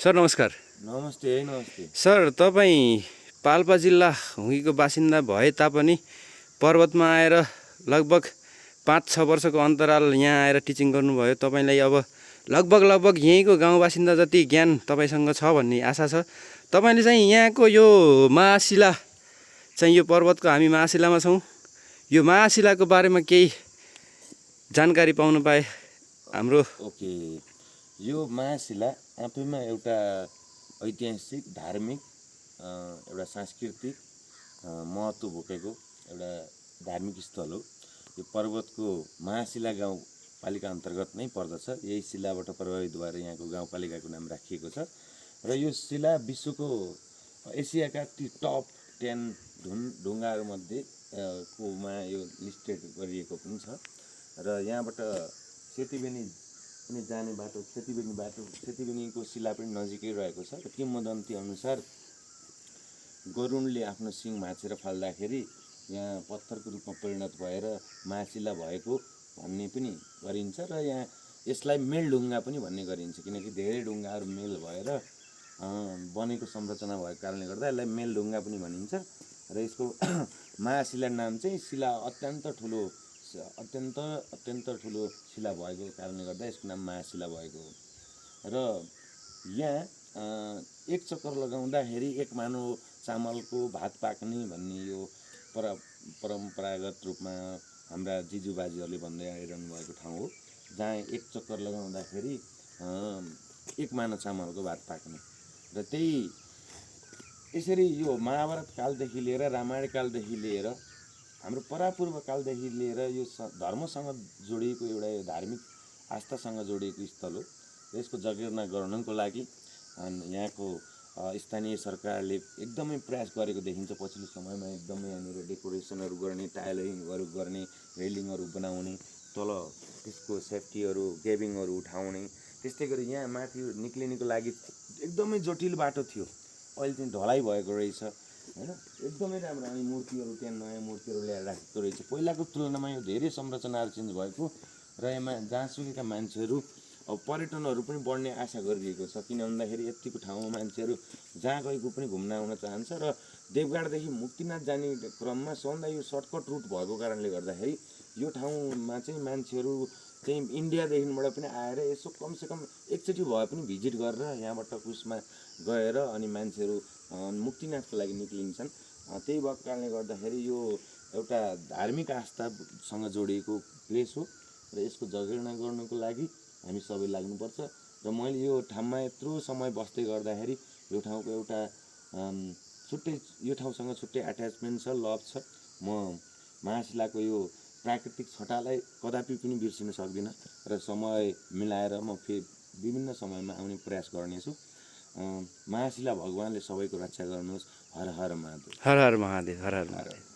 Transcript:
Sir नमस्कार। नमस्ते नमस्ते। सर तपाईँ पाल्पा जिल्ला हुँगीको बासिन्दा भए तापनि पर्वतमा आएर लगभग 5-6 वर्षको अन्तराल यहाँ आएर टिचिङ गर्नुभयो। तपाईँलाई अब लगभग यहीँको गाउँ बासिन्दा जति ज्ञान तपाईँसँग छ भन्ने आशा छ। तपाईँले चाहिँ यहाँको यो महाशिला चाहिँ यो पर्वतको हामी महाशिलामा छौँ, यो महाशिलाको बारेमा केही जानकारी पाउनु पाए हाम्रो। ओके, यो महाशिला आफैमा एउटा ऐतिहासिक धार्मिक एउटा सांस्कृतिक महत्त्व बोकेको एउटा धार्मिक स्थल हो। यो पर्वतको महाशिला गाउँपालिका अन्तर्गत नै पर्दछ। यही शिलाबाट प्रभावित भएर यहाँको गाउँपालिकाको नाम राखिएको छ। र यो शिला विश्वको एसियाका ती टप 10 ढुङ्गाहरूमध्ये कोमा यो लिस्टेड गरिएको पनि छ। र यहाँबाट सेतीबेनी पनि जाने बाटो, सेतीबेनीको शिला पनि नजिकै रहेको छ। र किंवदन्ती अनुसार गरुडले आफ्नो सिङ भाँचेर फाल्दाखेरि यहाँ पत्थरको रूपमा परिणत भएर महाशिला भएको भन्ने पनि गरिन्छ। र यहाँ यसलाई मेलढुङ्गा पनि भन्ने गरिन्छ, किनकि धेरै ढुङ्गाहरू मेल भएर बनेको संरचना भएको कारणले गर्दा यसलाई मेलढुङ्गा पनि भनिन्छ। र यसको महाशिला नाम चाहिँ शिला अत्यन्त ठुलो शिला भएको कारणले गर्दा यसको नाम महाशिला भएको हो। र यहाँ एक चक्कर लगाउँदाखेरि एक मानो चामलको भात पाक्ने भन्ने यो परम्परागत रूपमा हाम्रा जिजुबाजीहरूले भन्दै आइरहनु भएको ठाउँ हो, जहाँ एक चक्कर लगाउँदाखेरि एक मानो चामलको भात पाक्ने। र त्यही यसरी यो महाभारत कालदेखि लिएर रामायण कालदेखि लिएर हाम्रो परापूर्व कालदेखि लिएर यो धर्मसँग जोडिएको एउटा धार्मिक आस्थासँग जोडिएको स्थल हो। र यसको जगेर्ना गर्नको लागि यहाँको स्थानीय सरकारले एकदमै प्रयास गरेको देखिन्छ। पछिल्लो समयमा एकदमै यहाँनिर डेकोरेसनहरू गर्ने, टाइलिङहरू गर्ने, रेलिङहरू बनाउने, तल त्यसको सेफ्टीहरू गेबिङहरू उठाउने, त्यस्तै गरी यहाँ माथि निक्लिनको लागि एकदमै जटिल बाटो थियो, अहिले चाहिँ ढलाइ भएको रहेछ हैन। एकदमै राम्रो। अनि मूर्तिहरू त्यहाँ नयाँ मूर्तिहरू ल्याएर राखेको रहेछ। पहिलाको तुलनामा यो धेरै संरचनाहरू चेन्ज भएको र यसमा जहाँसुकैका मान्छेहरू अब पर्यटनहरू पनि बढ्ने आशा गरिएको छ। किन भन्दाखेरि यतिको ठाउँमा मान्छेहरू जहाँ गएको पनि घुम्न आउन चाहन्छ। र देवघाटदेखि मुक्तिनाथ जाने क्रममा सबभन्दा यो सर्टकट रुट भएको कारणले गर्दाखेरि यो ठाउँमा चाहिँ मान्छेहरू चाहिँ इन्डियादेखिबाट पनि आएर यसो कमसेकम एकचोटि भए पनि भिजिट गरेर यहाँबाट उसमा गएर अनि मान्छेहरू मुक्तिनाथको लागि निक्लिन्छन्। त्यही भएको कारणले गर्दाखेरि यो एउटा धार्मिक आस्थासँग जोडिएको प्लेस हो। र यसको जगेर्ना गर्नको लागि हामी सबै लाग्नुपर्छ। र मैले यो ठाउँमा यत्रो समय बस्दै गर्दाखेरि यो ठाउँको एउटा यो ठाउँसँग छुट्टै एट्याचमेन्ट छ, लभ छ। म महाशिलाको यो प्राकृतिक छटालाई कदापि पनि बिर्सिन सक्दिनँ। र समय मिलाएर म फेरि विभिन्न समयमा आउने प्रयास गर्नेछु। महाशिला भगवानले सबैको रक्षा गर्नुहोस्। हर हर महादेव। हर हर महादेव। हर हर महादेव।